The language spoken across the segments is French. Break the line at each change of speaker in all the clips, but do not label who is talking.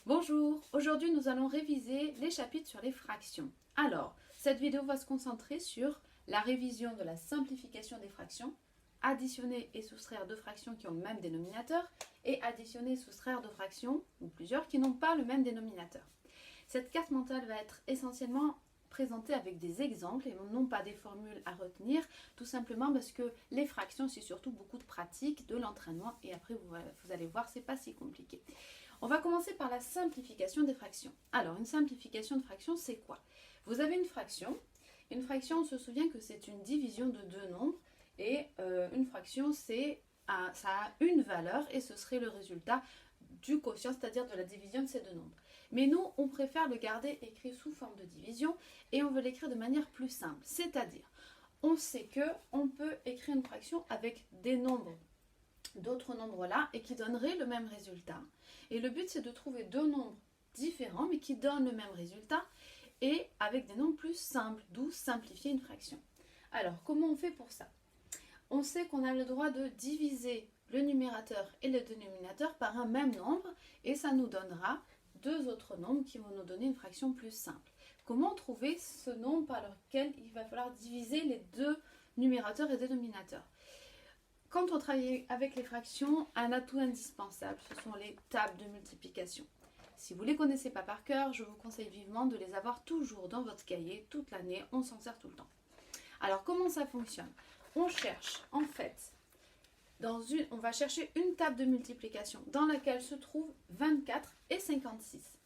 Bonjour, aujourd'hui nous allons réviser les chapitres sur les fractions. Alors, cette vidéo va se concentrer sur la révision de la simplification des fractions, additionner et soustraire deux fractions qui ont le même dénominateur, et additionner et soustraire deux fractions, ou plusieurs, qui n'ont pas le même dénominateur. Cette carte mentale va être essentiellement présentée avec des exemples et non pas des formules à retenir, tout simplement parce que les fractions, c'est surtout beaucoup de pratique, de l'entraînement, et après vous allez voir, c'est pas si compliqué. On va commencer par la simplification des fractions. Alors, une simplification de fraction, c'est quoi? Vous avez une fraction. Une fraction, on se souvient que c'est une division de deux nombres. Et une fraction, ça a une valeur et ce serait le résultat du quotient, c'est-à-dire de la division de ces deux nombres. Mais nous, on préfère le garder écrit sous forme de division et on veut l'écrire de manière plus simple. C'est-à-dire, on sait qu'on peut écrire une fraction avec des nombres, d'autres nombres là, et qui donneraient le même résultat. Et le but, c'est de trouver deux nombres différents, mais qui donnent le même résultat, et avec des nombres plus simples, d'où simplifier une fraction. Alors, comment on fait pour ça? On sait qu'on a le droit de diviser le numérateur et le dénominateur par un même nombre, et ça nous donnera deux autres nombres qui vont nous donner une fraction plus simple. Comment trouver ce nombre par lequel il va falloir diviser les deux numérateurs et dénominateurs? Quand on travaille avec les fractions, un atout indispensable, ce sont les tables de multiplication. Si vous ne les connaissez pas par cœur, je vous conseille vivement de les avoir toujours dans votre cahier, toute l'année, on s'en sert tout le temps. Alors comment ça fonctionne? On cherche en fait, on va chercher une table de multiplication dans laquelle se trouvent 24 et 56.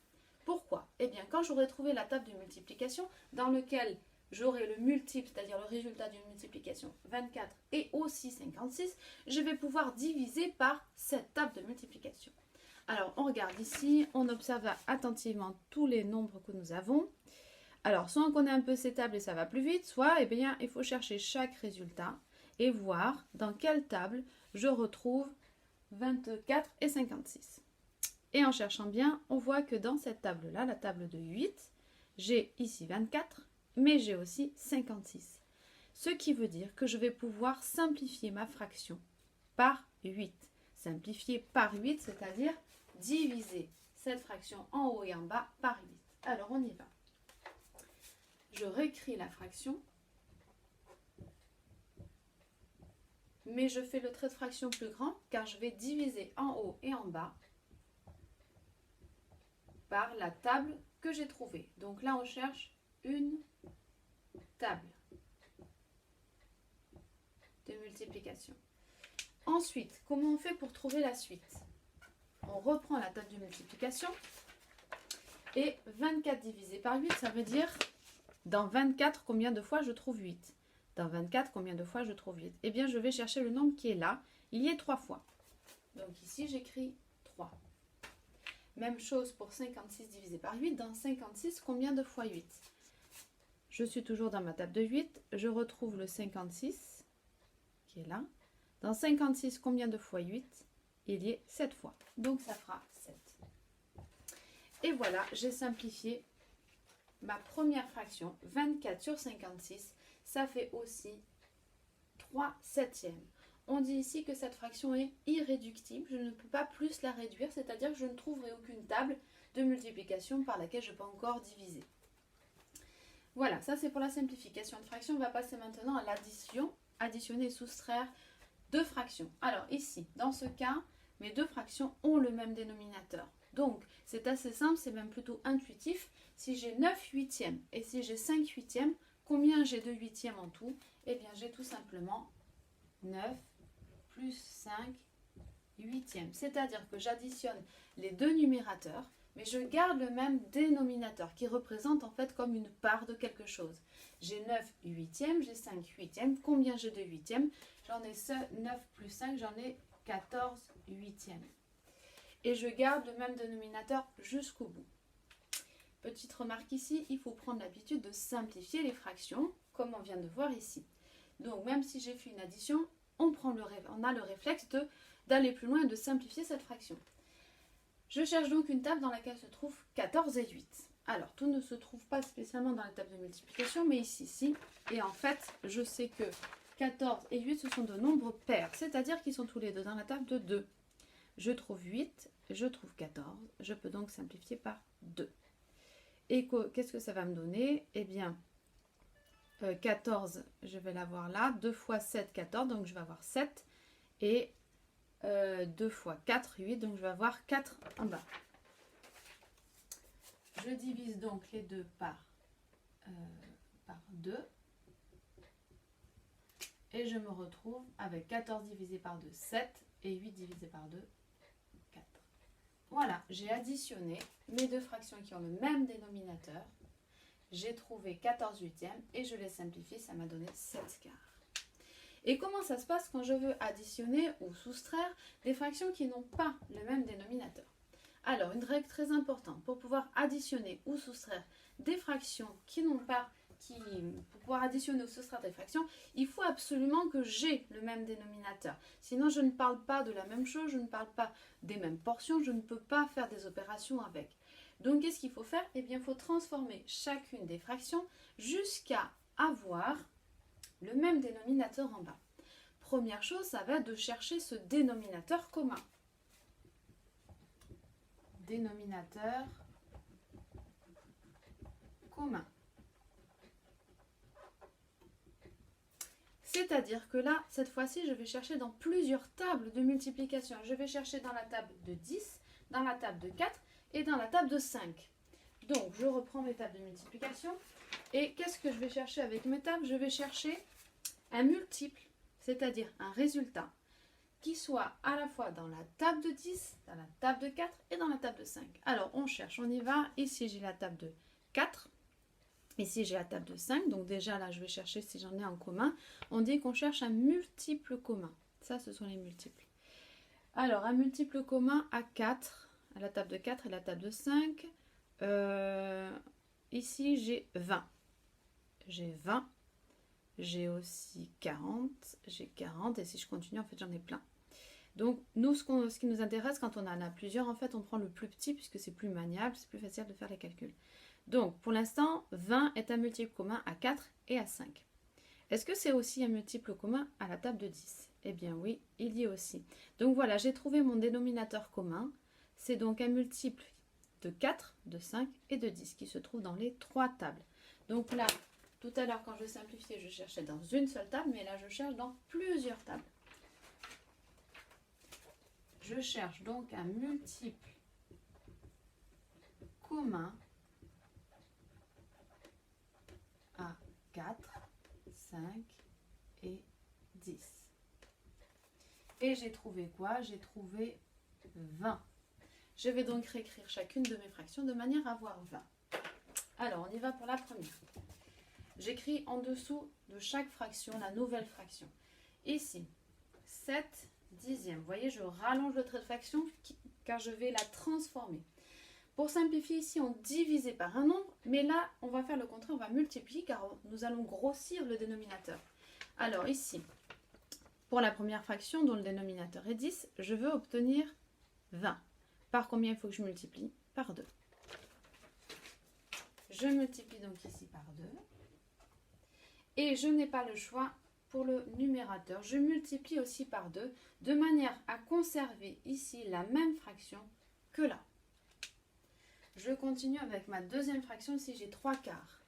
Pourquoi? Eh bien quand j'aurai trouvé la table de multiplication dans laquelle j'aurai le multiple, c'est-à-dire le résultat d'une multiplication 24 et aussi 56, je vais pouvoir diviser par cette table de multiplication. Alors, on regarde ici, on observe attentivement tous les nombres que nous avons. Alors, soit on connaît un peu ces tables et ça va plus vite, soit il faut chercher chaque résultat et voir dans quelle table je retrouve 24 et 56. Et en cherchant bien, on voit que dans cette table-là, la table de 8, j'ai ici 24, mais j'ai aussi 56. Ce qui veut dire que je vais pouvoir simplifier ma fraction par 8. Simplifier par 8, c'est-à-dire diviser cette fraction en haut et en bas par 8. Alors, on y va. Je réécris la fraction, mais je fais le trait de fraction plus grand car je vais diviser en haut et en bas par la table que j'ai trouvée. Donc là, on cherche une table de multiplication. Ensuite, comment on fait pour trouver la suite? On reprend la table de multiplication et 24 divisé par 8, ça veut dire dans 24, combien de fois je trouve 8? Dans 24, combien de fois je trouve 8? Eh bien, je vais chercher le nombre qui est là. Il y est 3 fois. Donc ici, j'écris 3. Même chose pour 56 divisé par 8. Dans 56, combien de fois 8? Je suis toujours dans ma table de 8. Je retrouve le 56 qui est là. Dans 56, combien de fois 8? Il y est 7 fois. Donc ça fera 7. Et voilà, j'ai simplifié ma première fraction. 24 sur 56, ça fait aussi 3 septièmes. On dit ici que cette fraction est irréductible. Je ne peux pas plus la réduire, c'est-à-dire que je ne trouverai aucune table de multiplication par laquelle je peux encore diviser. Voilà, ça c'est pour la simplification de fraction. On va passer maintenant à l'addition. Additionner et soustraire deux fractions. Alors ici, dans ce cas, mes deux fractions ont le même dénominateur. Donc, c'est assez simple, c'est même plutôt intuitif. Si j'ai 9 huitièmes et si j'ai 5 huitièmes, combien j'ai de huitièmes en tout? Eh bien, j'ai tout simplement 9 plus 5 huitièmes. C'est-à-dire que j'additionne les deux numérateurs, mais je garde le même dénominateur qui représente en fait comme une part de quelque chose. J'ai 9 huitièmes, j'ai 5 huitièmes. Combien j'ai de huitièmes? J'en ai 9 plus 5, j'en ai 14 huitièmes. Et je garde le même dénominateur jusqu'au bout. Petite remarque ici, il faut prendre l'habitude de simplifier les fractions, comme on vient de voir ici. Donc même si j'ai fait une addition, on a le réflexe d'aller plus loin et de simplifier cette fraction. Je cherche donc une table dans laquelle se trouvent 14 et 8. Alors, tout ne se trouve pas spécialement dans la table de multiplication, mais ici. Et en fait, je sais que 14 et 8, ce sont de nombres pairs, c'est-à-dire qu'ils sont tous les deux dans la table de 2. Je trouve 8 je trouve 14. Je peux donc simplifier par 2. Et qu'est-ce que ça va me donner? Eh bien, 14, je vais l'avoir là. 2 fois 7, 14. Donc, je vais avoir 7. Et 2 fois 4, 8. Donc, je vais avoir 4 en bas. Je divise donc les deux par 2. Et je me retrouve avec 14 divisé par 2, 7. Et 8 divisé par 2, 4. Voilà, j'ai additionné mes deux fractions qui ont le même dénominateur. J'ai trouvé 14 huitièmes et je les simplifie, ça m'a donné 7 quarts. Et comment ça se passe quand je veux additionner ou soustraire des fractions qui n'ont pas le même dénominateur? Alors, une règle très importante, pour pouvoir additionner ou soustraire des fractions qui n'ont pas, pour pouvoir additionner ou soustraire des fractions, il faut absolument que j'ai le même dénominateur. Sinon, je ne parle pas de la même chose, je ne parle pas des mêmes portions, je ne peux pas faire des opérations avec. Donc, qu'est-ce qu'il faut faire? Eh bien, il faut transformer chacune des fractions jusqu'à avoir le même dénominateur en bas. Première chose, ça va être de chercher ce dénominateur commun. Dénominateur commun. C'est-à-dire que là, cette fois-ci, je vais chercher dans plusieurs tables de multiplication. Je vais chercher dans la table de 10, dans la table de 4 et dans la table de 5. Donc, je reprends mes tables de multiplication. Et qu'est-ce que je vais chercher avec mes tables? Je vais chercher un multiple, c'est-à-dire un résultat qui soit à la fois dans la table de 10, dans la table de 4 et dans la table de 5. Alors, on cherche, on y va. Ici, j'ai la table de 4. Ici, j'ai la table de 5. Donc, déjà, là, je vais chercher si j'en ai en commun. On dit qu'on cherche un multiple commun. Ça, ce sont les multiples. Alors, un multiple commun à 4, à la table de 4 et la table de 5. Ici, j'ai 20. J'ai 20. J'ai aussi 40, j'ai 40 et si je continue, en fait, j'en ai plein. Donc, nous, ce qui nous intéresse quand on en a plusieurs, en fait, on prend le plus petit puisque c'est plus maniable, c'est plus facile de faire les calculs. Donc, pour l'instant, 20 est un multiple commun à 4 et à 5. Est-ce que c'est aussi un multiple commun à la table de 10? Eh bien oui, il y est aussi. Donc voilà, j'ai trouvé mon dénominateur commun. C'est donc un multiple de 4, de 5 et de 10 qui se trouve dans les 3 tables. Donc là, tout à l'heure, quand je simplifiais, je cherchais dans une seule table, mais là, je cherche dans plusieurs tables. Je cherche donc un multiple commun à 4, 5 et 10. Et j'ai trouvé quoi? J'ai trouvé 20. Je vais donc réécrire chacune de mes fractions de manière à avoir 20. Alors, on y va pour la première. J'écris en dessous de chaque fraction la nouvelle fraction. Ici, 7 dixièmes. Vous voyez, je rallonge le trait de fraction car je vais la transformer. Pour simplifier ici, on divise par un nombre, mais là, on va faire le contraire, on va multiplier car nous allons grossir le dénominateur. Alors ici, pour la première fraction dont le dénominateur est 10, je veux obtenir 20. Par combien il faut que je multiplie? Par 2. Je multiplie donc ici par 2. Et je n'ai pas le choix pour le numérateur. Je multiplie aussi par 2 de manière à conserver ici la même fraction que là. Je continue avec ma deuxième fraction. Ici, j'ai 3 quarts.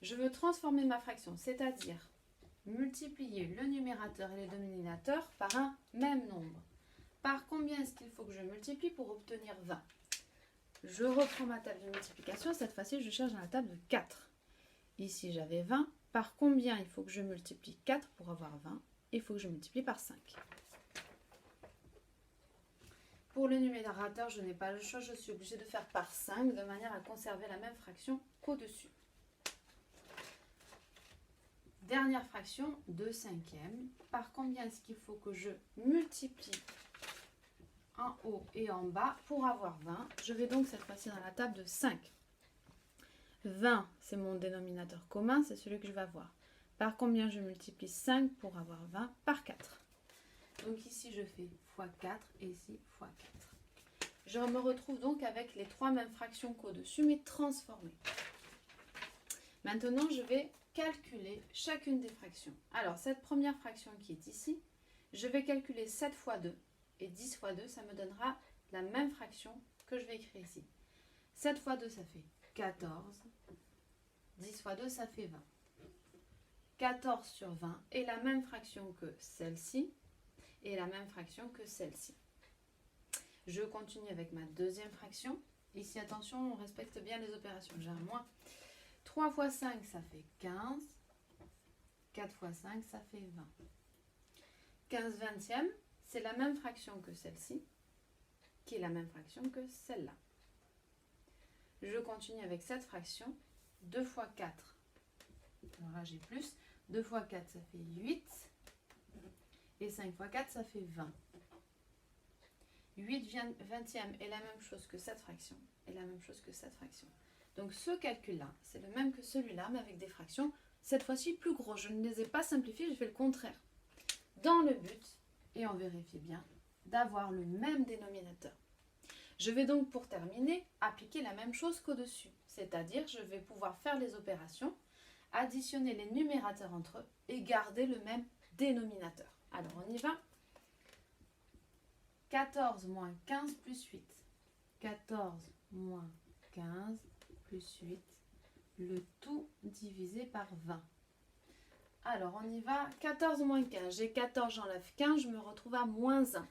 Je veux transformer ma fraction, c'est-à-dire multiplier le numérateur et le dénominateur par un même nombre. Par combien est-ce qu'il faut que je multiplie pour obtenir 20? Je reprends ma table de multiplication. Cette fois-ci, je cherche dans la table de 4. Ici, j'avais 20. Par combien il faut que je multiplie 4 pour avoir 20? Il faut que je multiplie par 5. Pour le numérateur, je n'ai pas le choix, je suis obligée de faire par 5 de manière à conserver la même fraction qu'au-dessus. Dernière fraction, 2 cinquièmes. Par combien est-ce qu'il faut que je multiplie en haut et en bas pour avoir 20? Je vais donc cette fois-ci dans la table de 5. 20, c'est mon dénominateur commun, c'est celui que je vais avoir. Par combien je multiplie 5 pour avoir 20? Par 4. Donc ici, je fais x 4 et ici x 4. Je me retrouve donc avec les 3 mêmes fractions qu'au-dessus, mais transformées. Maintenant, je vais calculer chacune des fractions. Alors, cette première fraction qui est ici, je vais calculer 7 fois 2 et 10 fois 2, ça me donnera la même fraction que je vais écrire ici. 7 fois 2, ça fait 14. 10 fois 2, ça fait 20. 14 sur 20 est la même fraction que celle-ci et la même fraction que celle-ci. Je continue avec ma deuxième fraction. Ici, attention, on respecte bien les opérations. J'ai un moins. 3 fois 5, ça fait 15. 4 fois 5, ça fait 20. 15 vingtièmes, c'est la même fraction que celle-ci, qui est la même fraction que celle-là. Je continue avec cette fraction. 2 fois 4. Alors là, j'ai plus. 2 fois 4, ça fait 8. Et 5 fois 4, ça fait 20. 8 vingtièmes est la même chose que cette fraction. Et la même chose que cette fraction. Donc ce calcul-là, c'est le même que celui-là, mais avec des fractions, cette fois-ci plus gros. Je ne les ai pas simplifiées, je fais le contraire. Dans le but, et on vérifie bien, d'avoir le même dénominateur. Je vais donc, pour terminer, appliquer la même chose qu'au-dessus. C'est-à-dire, je vais pouvoir faire les opérations, additionner les numérateurs entre eux et garder le même dénominateur. Alors, on y va. 14 moins 15 plus 8. 14 moins 15 plus 8. Le tout divisé par 20. Alors, on y va. 14 moins 15. J'ai 14, j'enlève 15, je me retrouve à moins 1.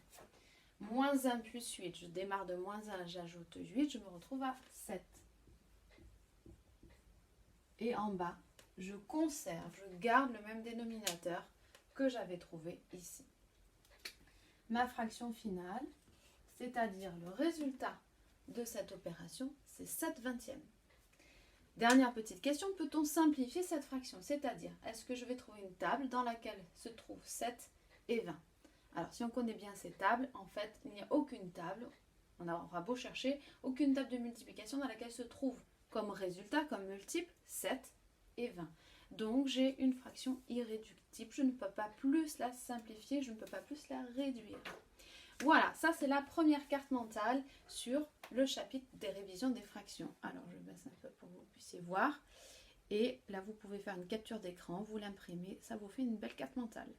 Moins 1 plus 8. Je démarre de moins 1, j'ajoute 8, je me retrouve à 7. Et en bas, je conserve, je garde le même dénominateur que j'avais trouvé ici. Ma fraction finale, c'est-à-dire le résultat de cette opération, c'est 7 vingtièmes. Dernière petite question, peut-on simplifier cette fraction? C'est-à-dire, est-ce que je vais trouver une table dans laquelle se trouvent 7 et 20? Alors, si on connaît bien ces tables, en fait, il n'y a aucune table, on aura beau chercher, aucune table de multiplication dans laquelle se trouve comme résultat, comme multiple, 7 et 20. Donc, j'ai une fraction irréductible. Je ne peux pas plus la simplifier, je ne peux pas plus la réduire. Voilà, ça c'est la première carte mentale sur le chapitre des révisions des fractions. Alors, je baisse un peu pour que vous puissiez voir. Et là, vous pouvez faire une capture d'écran, vous l'imprimez, ça vous fait une belle carte mentale.